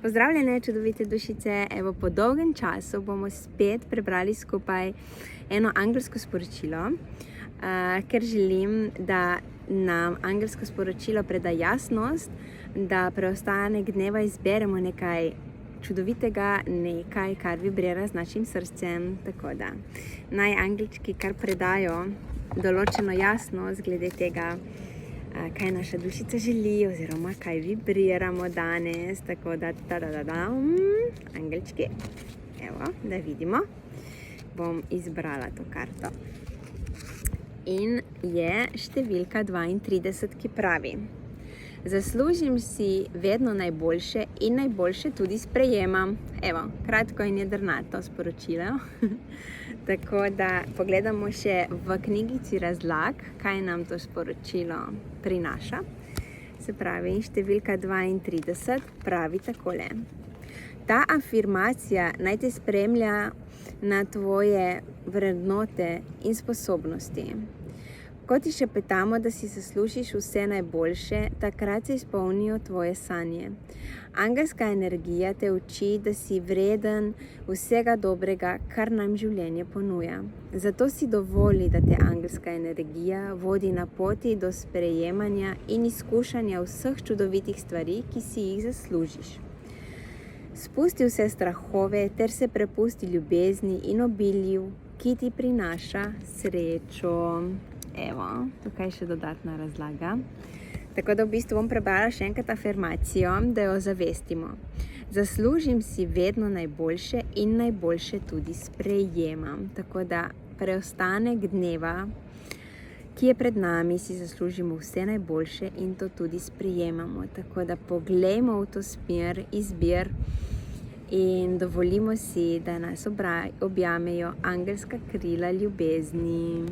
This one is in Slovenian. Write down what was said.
Pozdravljene, čudovite dušice. Evo, po dolgem času bomo spet prebrali skupaj eno angelsko sporočilo, ker želim, da nam angelsko sporočilo preda jasnost, da preostanek dneva izberemo nekaj čudovitega, nekaj, kar vibrira z našim srcem. Tako da naj angelčki kar predajo določeno jasnost glede tega, kaj naša dušica želi oziroma kaj vibriramo danes. Tako da, angelčki, evo, da vidimo. Bom izbrala to karto. In je številka 32, ki pravi: zaslužim si vedno najboljše in najboljše tudi sprejemam. Evo, kratko in jedrnato sporočilo. Tako da pogledamo še v knjigici razlag, kaj nam to sporočilo prinaša. Se pravi, številka 32 pravi takole: ta afirmacija naj te spremlja na tvoje vrednote in sposobnosti. Ko ti šepetamo, da si zaslužiš vse najboljše, takrat se izpolnijo tvoje sanje. Angelska energija te uči, da si vreden vsega dobrega, kar nam življenje ponuja. Zato si dovoli, da te angelska energija vodi na poti do sprejemanja in izkušanja vseh čudovitih stvari, ki si jih zaslužiš. Spusti vse strahove ter se prepusti ljubezni in obilju, ki ti prinaša srečo. Evo, tukaj še dodatna razlaga. Tako da v bistvu bom prebrala še enkrat afirmacijo, da jo zavestimo. Zaslužim si vedno najboljše in najboljše tudi sprejemam. Tako da preostanek dneva, ki je pred nami, si zaslužimo vse najboljše in to tudi sprejemamo. Tako da poglejmo v to smer izbir in dovolimo si, da nas objamejo angelska krila ljubezni.